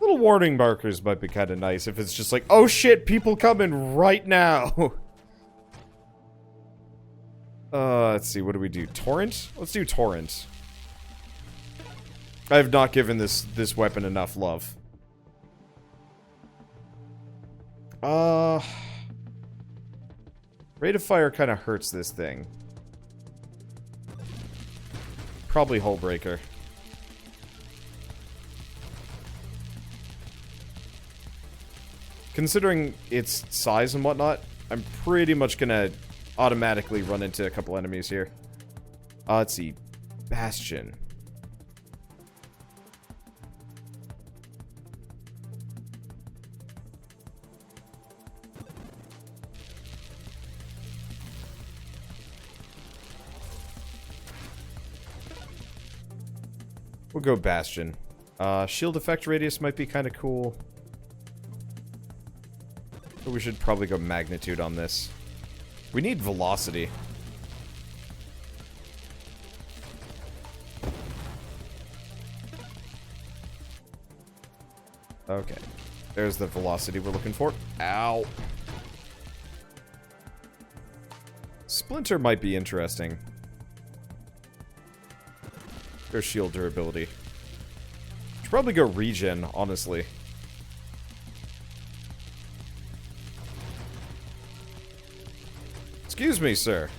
Little warning markers might be kind of nice if it's just like, oh shit, people coming right now. Let's see, what do we do? Torrent? Let's do Torrent. I have not given this weapon enough love. Rate of fire kind of hurts this thing. Probably Hullbreaker. Considering its size and whatnot, I'm pretty much gonna automatically run into a couple enemies here. Let's see. Bastion. We'll go Bastion. Shield effect radius might be kind of cool. But we should probably go Magnitude on this. We need Velocity. Okay. There's the Velocity we're looking for. Ow. Splinter might be interesting. Their shield durability. Should probably go Regen, honestly. Excuse me, sir.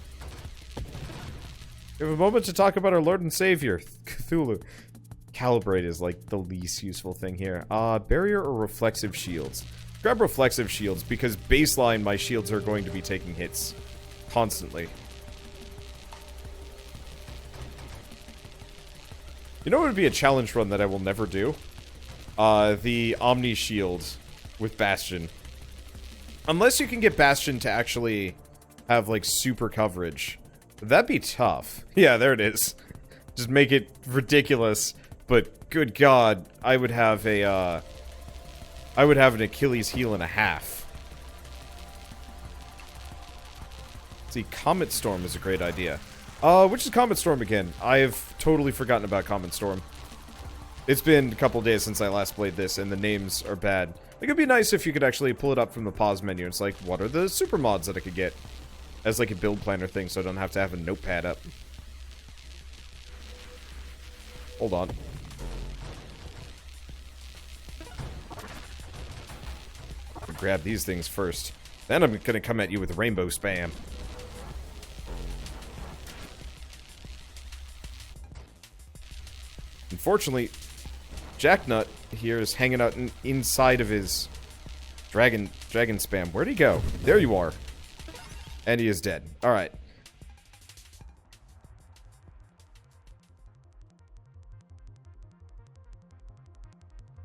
We have a moment to talk about our Lord and Savior, Cthulhu. Calibrate is like the least useful thing here. Barrier or reflexive shields? Grab reflexive shields because baseline my shields are going to be taking hits constantly. You know what would be a challenge run that I will never do? The Omni Shield with Bastion. Unless you can get Bastion to actually have, like, super coverage. That'd be tough. Yeah, there it is. Just make it ridiculous. But, good God, I would have a, I would have an Achilles heel and a half. See, Comet Storm is a great idea. Which is Comet Storm again? I have totally forgotten about Comet Storm. It's been a couple days since I last played this, and the names are bad. Like, it'd be nice if you could actually pull it up from the pause menu. It's like, what are the super mods that I could get? As like a build planner thing, so I don't have to have a notepad up. Hold on. I'll grab these things first. Then I'm gonna come at you with rainbow spam. Unfortunately, Jacknut here is hanging out inside of his dragon spam. Where'd he go? There you are. And he is dead. Alright.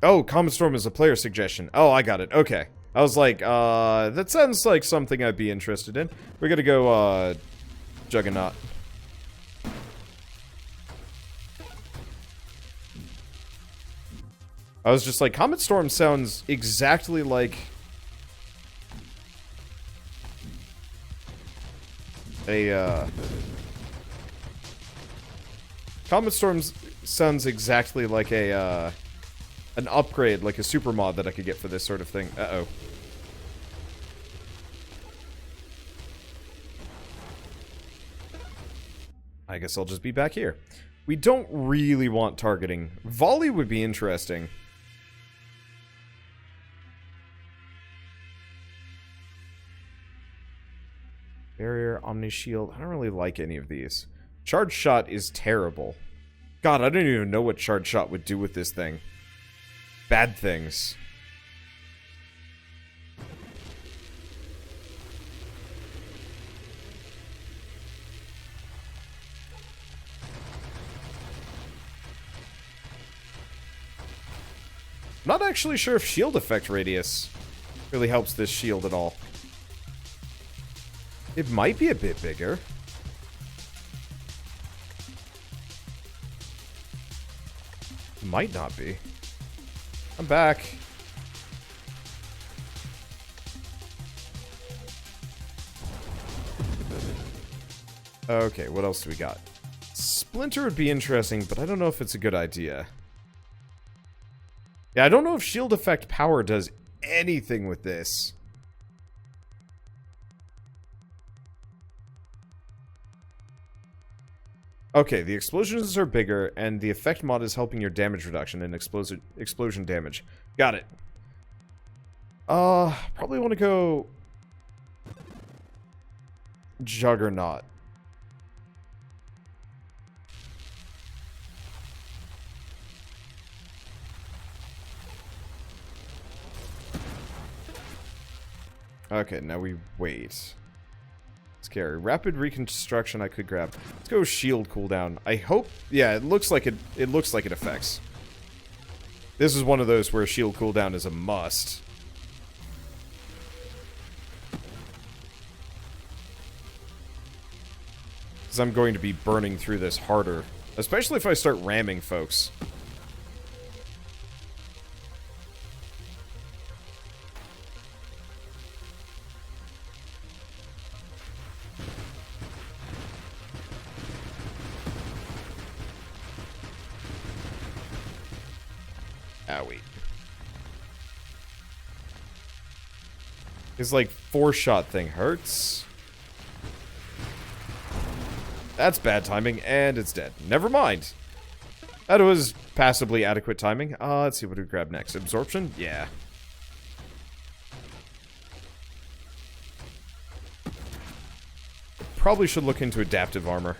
Oh, Comet Storm is a player suggestion. Oh, I got it. Okay. I was like, that sounds like something I'd be interested in. We're gonna go, Juggernaut. I was just like, Comet Storm sounds exactly like a, Comet Storm sounds exactly like a, an upgrade, like a super mod that I could get for this sort of thing. Uh-oh. I guess I'll just be back here. We don't really want targeting. Volley would be interesting. Barrier, Omni Shield. I don't really like any of these. Charge Shot is terrible. God, I don't even know what Charge Shot would do with this thing. Bad things. Not actually sure if shield effect radius really helps this shield at all. It might be a bit bigger. Might not be. I'm back. Okay, what else do we got? Splinter would be interesting, but I don't know if it's a good idea. Yeah, I don't know if shield effect power does anything with this. Okay, the explosions are bigger, and the effect mod is helping your damage reduction and explosion damage. Got it. Probably want to go... Juggernaut. Okay, now we wait. Scary. Rapid reconstruction I could grab. Let's go shield cooldown. I hope... Yeah, it looks like it looks like it affects. This is one of those where shield cooldown is a must. Because I'm going to be burning through this harder. Especially if I start ramming folks. Owie. His, like, 4-shot thing hurts. That's bad timing, and it's dead. Never mind. That was passably adequate timing. Let's see what we grab next. Absorption? Yeah. Probably should look into adaptive armor.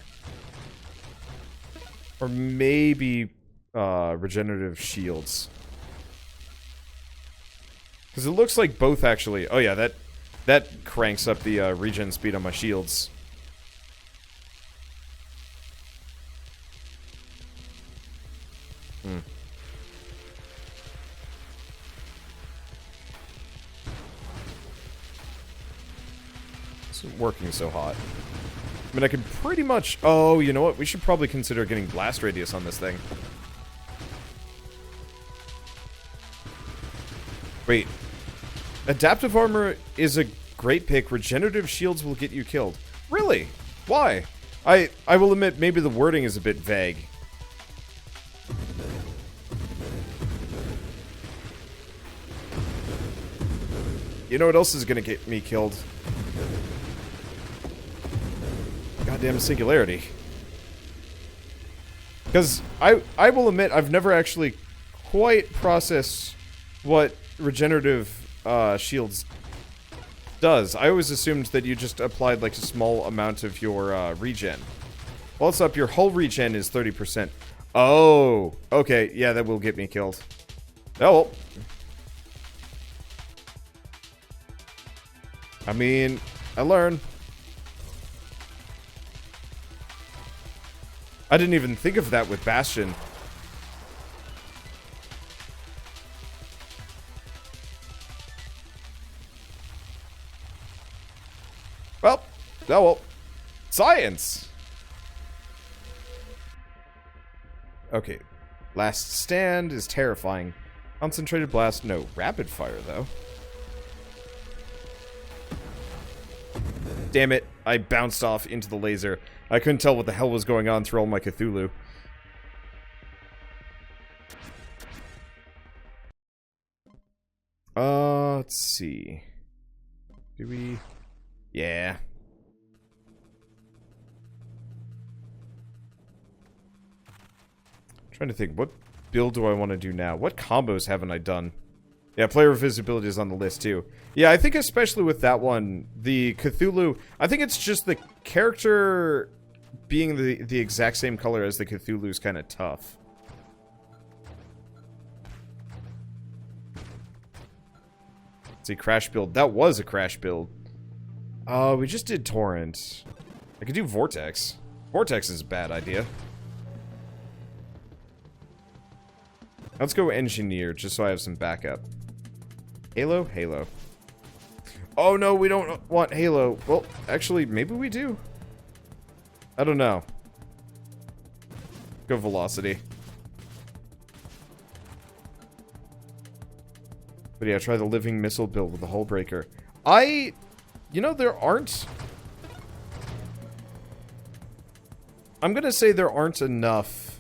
Or maybe, regenerative shields. Because it looks like both actually... Oh yeah, that cranks up the regen speed on my shields. This isn't working so hot. I mean, I could pretty much... Oh, you know what? We should probably consider getting blast radius on this thing. Wait. Adaptive armor is a great pick. Regenerative shields will get you killed. Really? Why? I will admit, maybe the wording is a bit vague. You know what else is gonna get me killed? Goddamn singularity. Because I will admit, I've never actually quite processed what regenerative shields does. I always assumed that you just applied like a small amount of your regen. Well, it's up. Your whole regen is 30%. Oh, okay. Yeah, that will get me killed. Oh, well. I mean, I learn. I didn't even think of that with Bastion. Well, oh well. Science! Okay. Last stand is terrifying. Concentrated blast, no. Rapid fire, though. Damn it. I bounced off into the laser. I couldn't tell what the hell was going on through all my Cthulhu. Let's see. Do we... Yeah. Trying to think, what build do I want to do now? What combos haven't I done? Yeah, player visibility is on the list too. Yeah, I think especially with that one, the Cthulhu, I think it's just the character being the exact same color as the Cthulhu is kind of tough. Let's see, crash build. That was a crash build. We just did torrent. I could do vortex. Vortex is a bad idea. Let's go engineer, just so I have some backup. Halo? Halo. Oh no, we don't want Halo. Well, actually, maybe we do. I don't know. Go velocity. But yeah, try the living missile build with the hull breaker. You know, there aren't... I'm gonna say there aren't enough...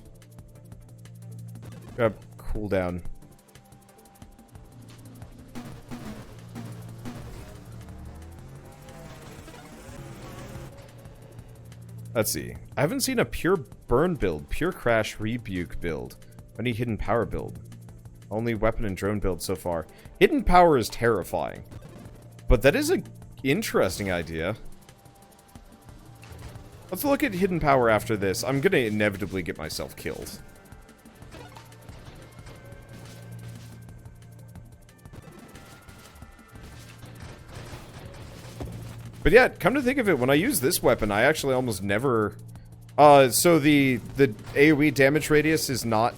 cooldown. Let's see. I haven't seen a pure burn build, pure crash rebuke build. Any hidden power build. Only weapon and drone build so far. Hidden power is terrifying. But that is an interesting idea. Let's look at hidden power after this. I'm gonna inevitably get myself killed. But yeah, come to think of it, when I use this weapon, I actually almost never... so the AoE damage radius is not...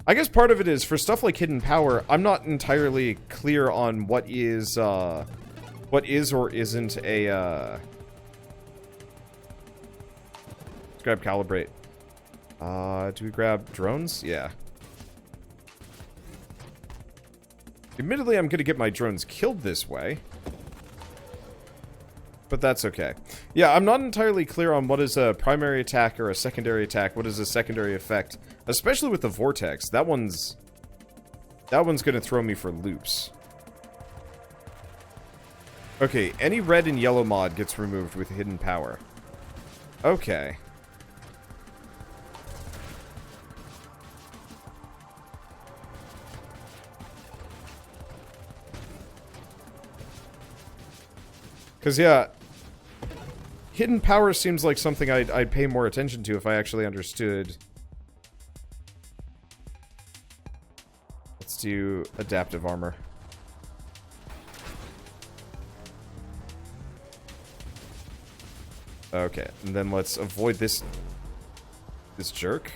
I guess part of it is, for stuff like hidden power, I'm not entirely clear on what is or isn't a, Let's grab calibrate. Do we grab drones? Yeah. Admittedly, I'm gonna get my drones killed this way. But that's okay. Yeah, I'm not entirely clear on what is a primary attack or a secondary attack. What is a secondary effect? Especially with the vortex. That one's gonna throw me for loops. Okay, any red and yellow mod gets removed with hidden power. Okay. Because, yeah, hidden power seems like something I'd pay more attention to if I actually understood. Let's do adaptive armor. Okay, and then let's avoid this jerk.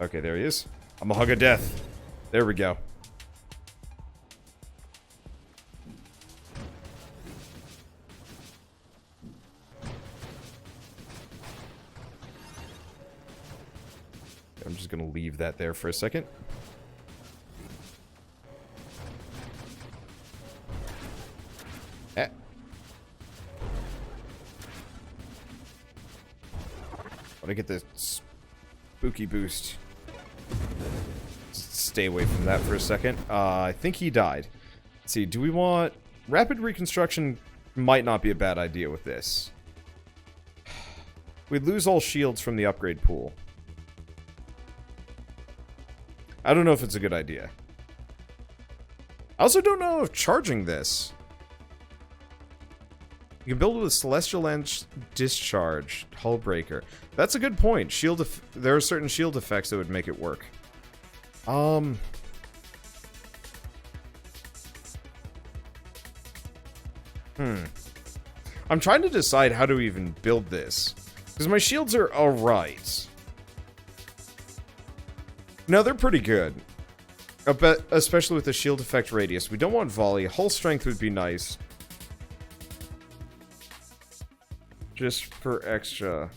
Okay, there he is. I'm a hug of death. There we go. I'm just gonna leave that there for a second. Eh. Want to get the spooky boost. Stay away from that for a second. I think he died. Let's see, do we want... Rapid reconstruction might not be a bad idea with this. We'd lose all shields from the upgrade pool. I don't know if it's a good idea. I also don't know if charging this... You can build with Celestial Lance Discharge, Hull Breaker. That's a good point. There are certain shield effects that would make it work. I'm trying to decide how to even build this. Because my shields are alright. No, they're pretty good. Especially with the shield effect radius. We don't want volley. Hull strength would be nice. Just for extra.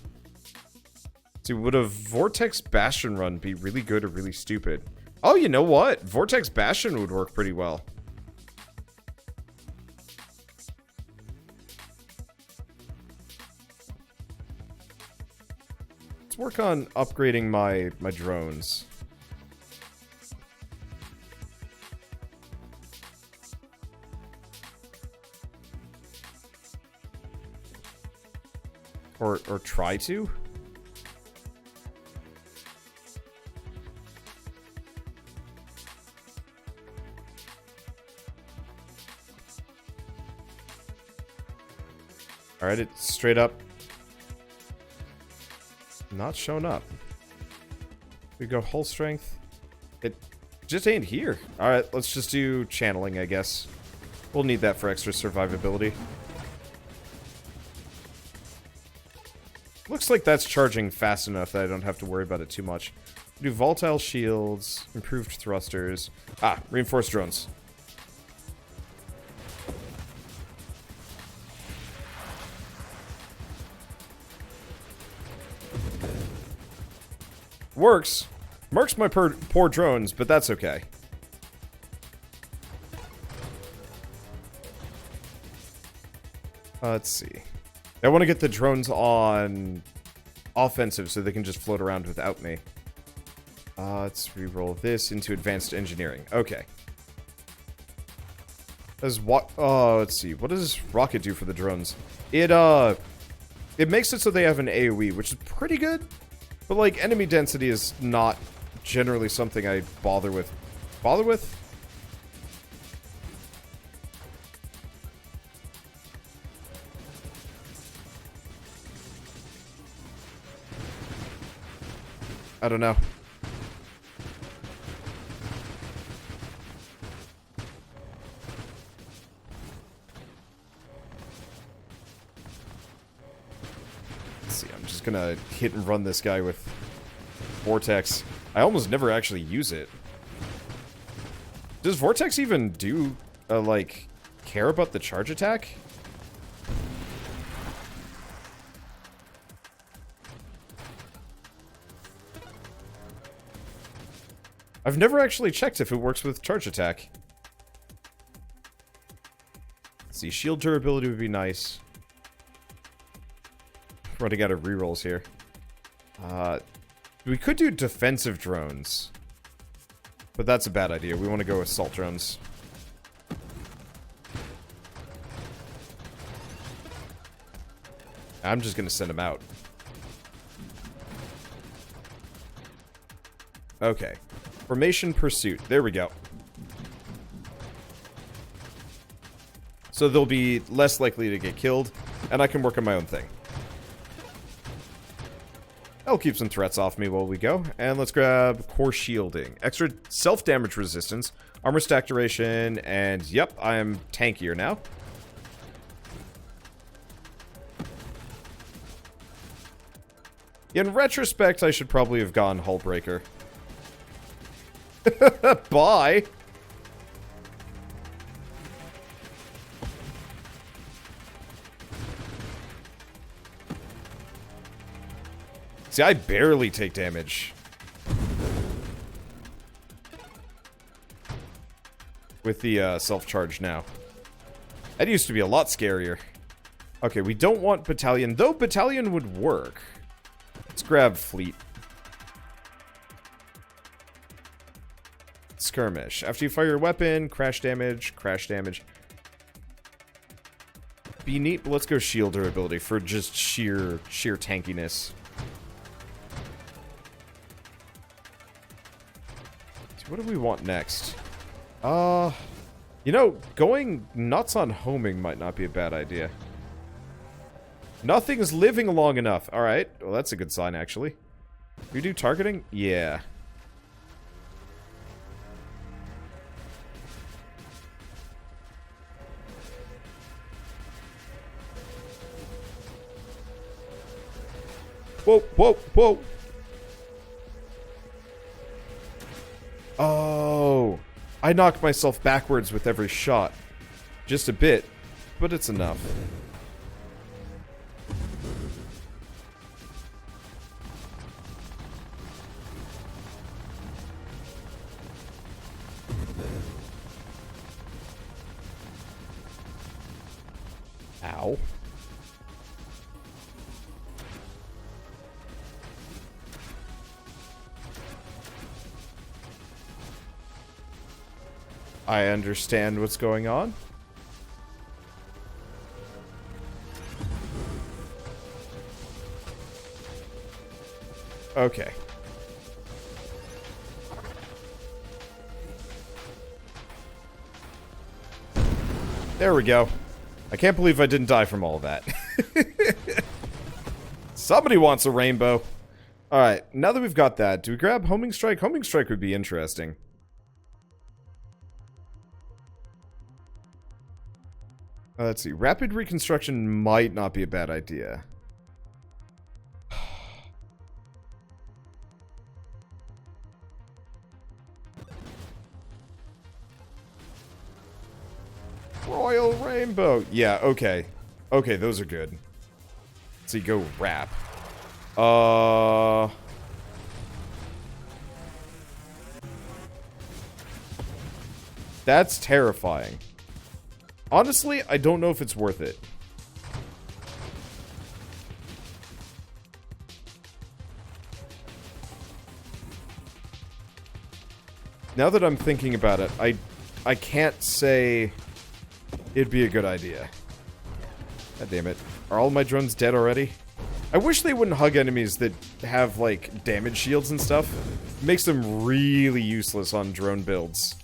See, would a Vortex Bastion run be really good or really stupid? Oh, you know what? Vortex Bastion would work pretty well. Let's work on upgrading my drones. Or try to? Alright, it's straight up not shown up. We go hull strength. It just ain't here. Alright, let's just do channeling, I guess. We'll need that for extra survivability. Looks like that's charging fast enough that I don't have to worry about it too much. Do volatile shields, improved thrusters. Ah, reinforced drones. Works. Marks my poor drones, but that's okay. Let's see. I want to get the drones on offensive so they can just float around without me. Let's re-roll this into advanced engineering. Okay. As what? Let's see. What does rocket do for the drones? It makes it so they have an AoE, which is pretty good. But, like, enemy density is not generally something I bother with. Bother with? I don't know. Let's see, I'm just gonna hit and run this guy with Vortex. I almost never actually use it. Does Vortex even do, like, care about the charge attack? I've never actually checked if it works with charge attack. Let's see, shield durability would be nice. Running out of rerolls here. We could do defensive drones. But that's a bad idea. We want to go assault drones. I'm just going to send them out. Okay. Formation Pursuit. There we go. So they'll be less likely to get killed, and I can work on my own thing. That'll keep some threats off me while we go. And let's grab Core Shielding. Extra self-damage resistance, armor stack duration, and yep, I am tankier now. In retrospect, I should probably have gone Hullbreaker. Bye! See, I barely take damage. With the self-charge now. That used to be a lot scarier. Okay, we don't want Battalion, though Battalion would work. Let's grab Fleet. Skirmish. After you fire your weapon, crash damage, crash damage. Be neat, but let's go shield durability for just sheer tankiness. So what do we want next? You know, going nuts on homing might not be a bad idea. Nothing's living long enough. Alright, well that's a good sign actually. We do targeting? Yeah. Whoa, whoa, whoa. Oh. I knocked myself backwards with every shot. Just a bit, but it's enough. Ow. I understand what's going on. Okay. There we go. I can't believe I didn't die from all of that. Somebody wants a rainbow. Alright, now that we've got that, do we grab Homing Strike? Homing Strike would be interesting. Let's see. Rapid reconstruction might not be a bad idea. Royal Rainbow. Yeah, okay. Okay, those are good. Let's see, go rap. That's terrifying. Honestly, I don't know if it's worth it. Now that I'm thinking about it, I can't say it'd be a good idea. God damn it. Are all my drones dead already? I wish they wouldn't hug enemies that have, like, damage shields and stuff. It makes them really useless on drone builds.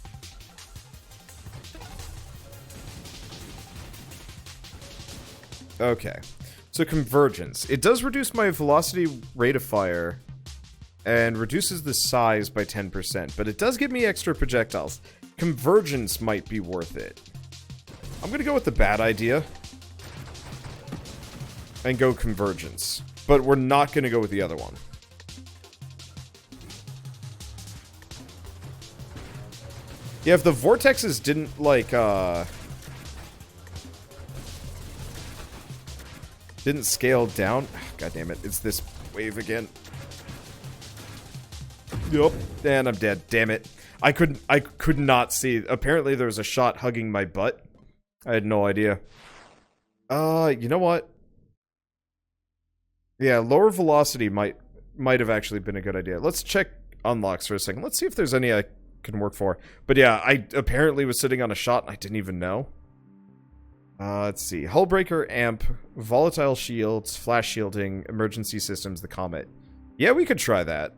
Okay. So convergence. It does reduce my velocity rate of fire and reduces the size by 10%, but it does give me extra projectiles. Convergence might be worth it. I'm gonna go with the bad idea and go convergence, but we're not gonna go with the other one. Yeah, if the vortexes didn't, like, didn't scale down. God damn it, it's this wave again. Yup, and I'm dead. Damn it. I could not see. Apparently there was a shot hugging my butt. I had no idea. You know what? Yeah, lower velocity might have actually been a good idea. Let's check unlocks for a second. Let's see if there's any I can work for. But yeah, I apparently was sitting on a shot and I didn't even know. Let's see. Hullbreaker, amp, volatile shields, flash shielding, emergency systems, the comet. Yeah, we could try that.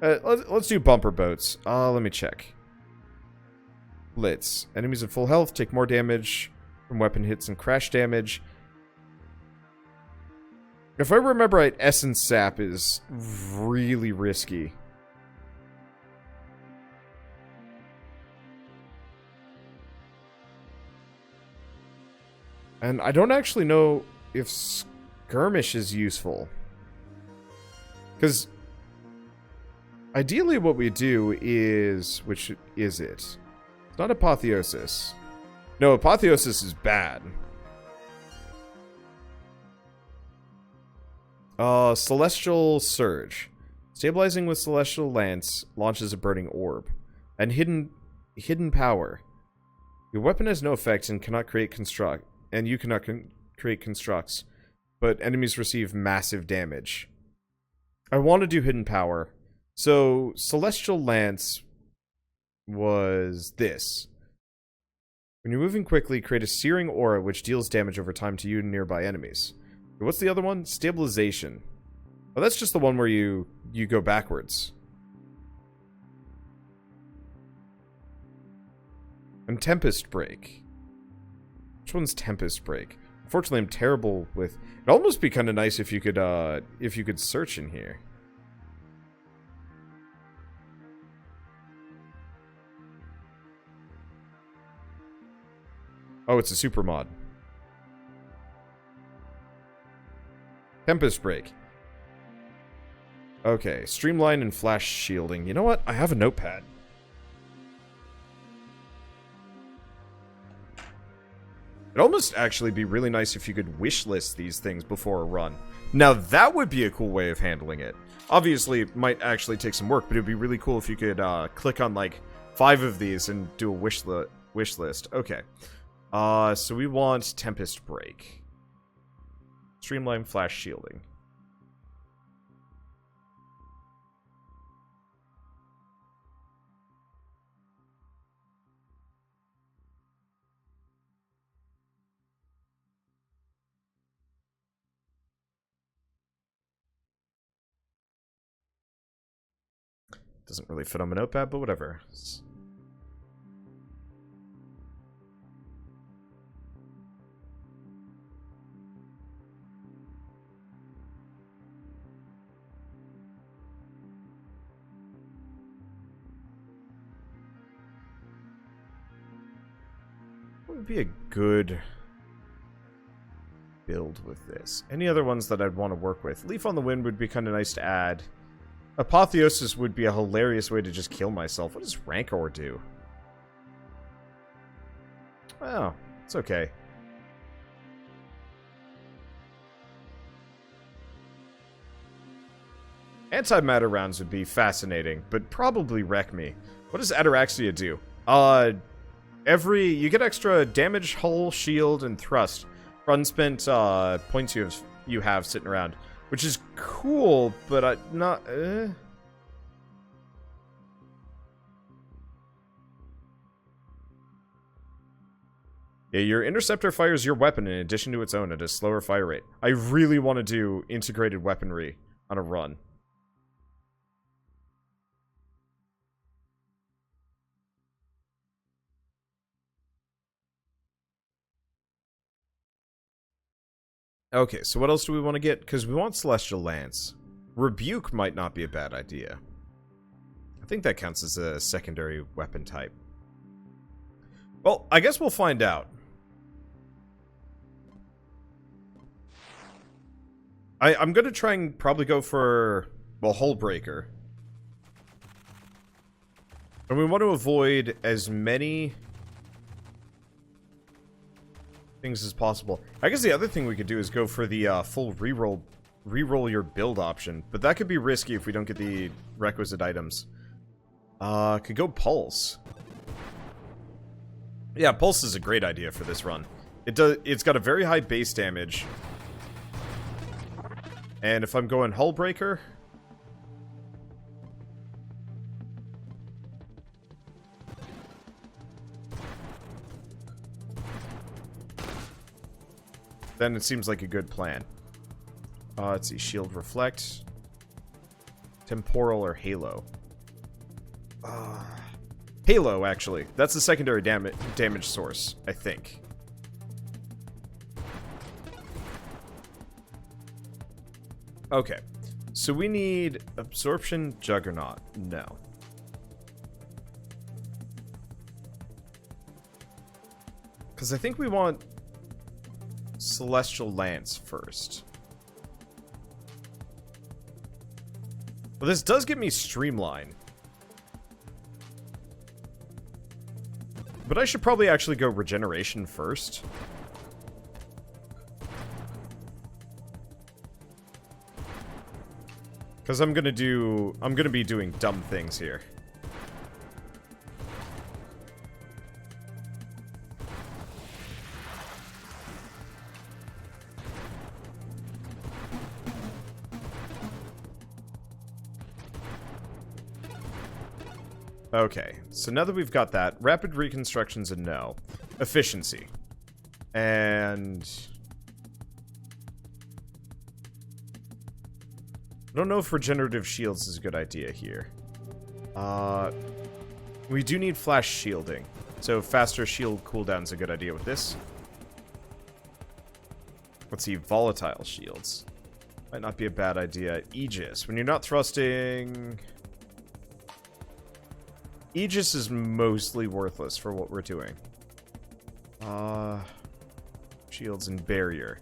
Let's do bumper boats. Let me check. Blitz. Enemies at full health take more damage from weapon hits and crash damage. If I remember right, Essence Sap is really risky. And I don't actually know if Skirmish is useful. Because ideally what we do is... Which is it? It's not Apotheosis. No, Apotheosis is bad. Celestial Surge. Stabilizing with Celestial Lance launches a burning orb. And hidden Power. Your weapon has no effect and cannot create construct. And you cannot create constructs. But enemies receive massive damage. I want to do Hidden Power. So, Celestial Lance was this. When you're moving quickly, create a searing aura which deals damage over time to you and nearby enemies. What's the other one? Stabilization. Oh, that's just the one where you go backwards. And Tempest Break. Which one's Tempest Break? Unfortunately, I'm terrible with... It'd almost be kind of nice if you could search in here. Oh, it's a super mod. Tempest Break. Okay, streamline and flash shielding. You know what? I have a notepad. It'd almost actually be really nice if you could wishlist these things before a run. Now, that would be a cool way of handling it. Obviously, it might actually take some work, but it'd be really cool if you could click on, like, 5 of these and do a wish list. Okay. So we want Tempest Break. Streamline flash shielding. Doesn't really fit on my notepad, but whatever. What would be a good build with this? Any other ones that I'd want to work with? Leaf on the Wind would be kind of nice to add. Apotheosis would be a hilarious way to just kill myself. What does Rancor do? Oh, it's okay. Antimatter rounds would be fascinating, but probably wreck me. What does Ataraxia do? You get extra damage, hull, shield, and thrust for unspent points you have sitting around. Which is cool, but not... Yeah, your interceptor fires your weapon in addition to its own at a slower fire rate. I really want to do integrated weaponry on a run. Okay, so what else do we want to get? Because we want Celestial Lance. Rebuke might not be a bad idea. I think that counts as a secondary weapon type. Well, I guess we'll find out. I'm going to try and probably go for, well, Hull Breaker. And we want to avoid as many things as possible. I guess the other thing we could do is go for the full reroll your build option. But that could be risky if we don't get the requisite items. Could go Pulse. Yeah, Pulse is a great idea for this run. It's got a very high base damage. And if I'm going Hull Breaker, then it seems like a good plan. Let's see, Shield Reflect, Temporal, or Halo. Halo, actually. That's the secondary damage source, I think. Okay. So we need Absorption, Juggernaut. No. Because I think we want Celestial Lance first. Well, this does give me Streamline. But I should probably actually go Regeneration first. Because I'm gonna be doing dumb things here. Okay, so now that we've got that, Rapid Reconstruction's a no. Efficiency. And I don't know if Regenerative Shields is a good idea here. We do need Flash Shielding, so faster shield cooldown's a good idea with this. Let's see, Volatile Shields. Might not be a bad idea. Aegis, when you're not thrusting... Aegis is mostly worthless for what we're doing. Shields and Barrier.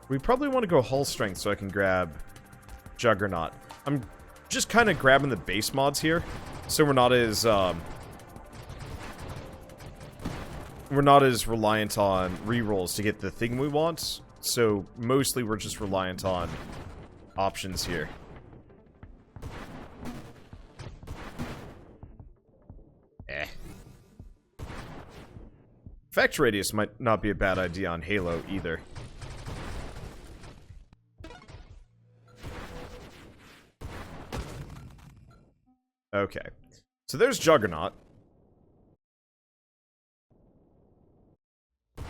We probably want to go Hull Strength so I can grab Juggernaut. I'm just kind of grabbing the base mods here, so we're not as reliant on rerolls to get the thing we want. So mostly we're just reliant on options here. Effect radius might not be a bad idea on Halo either. Okay, so there's Juggernaut. I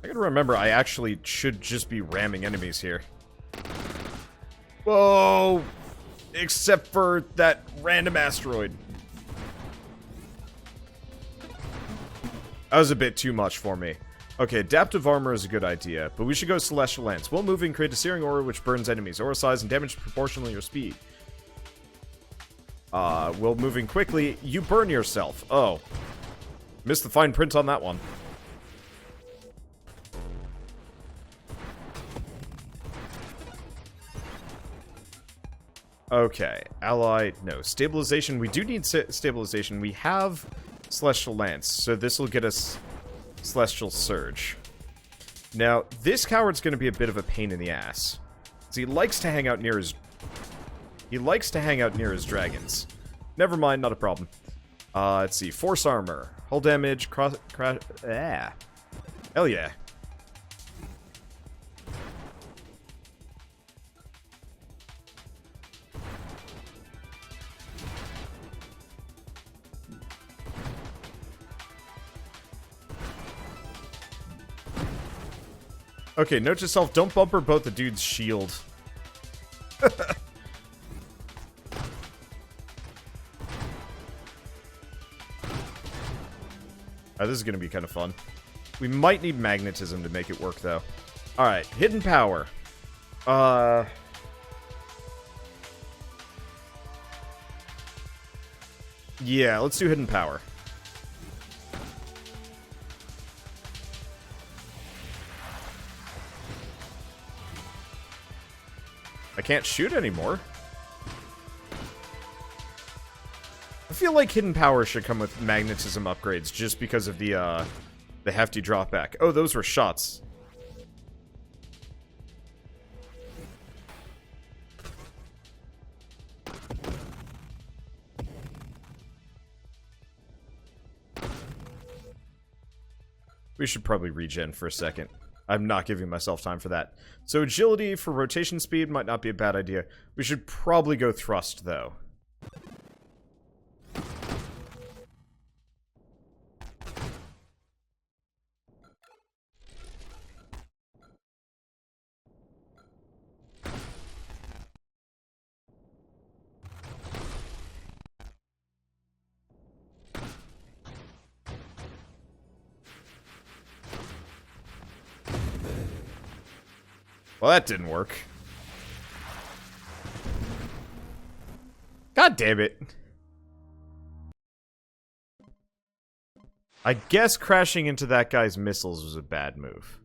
gotta remember, I actually should just be ramming enemies here. Whoa! Except for that random asteroid. That was a bit too much for me. Okay, Adaptive Armor is a good idea, but we should go Celestial Lance. While moving, create a searing aura which burns enemies. Aura size and damage proportional to your speed. While moving quickly, you burn yourself. Oh. Missed the fine print on that one. Okay, ally, no. Stabilization, we do need stabilization. We have Celestial Lance, so this will get us Celestial Surge. Now, this coward's going to be a bit of a pain in the ass. So he likes to hang out near his... dragons. Never mind, not a problem. Let's see, Force Armor. Hull damage, Hell yeah. Okay, note to self, don't bumper both the dude's shield. Alright, this is gonna be kind of fun. We might need magnetism to make it work, though. Alright, hidden power. Yeah, let's do hidden power. I can't shoot anymore. I feel like hidden power should come with magnetism upgrades just because of the hefty dropback. Oh, those were shots. We should probably regen for a second. I'm not giving myself time for that. So agility for rotation speed might not be a bad idea. We should probably go thrust, though. Well, that didn't work. God damn it. I guess crashing into that guy's missiles was a bad move.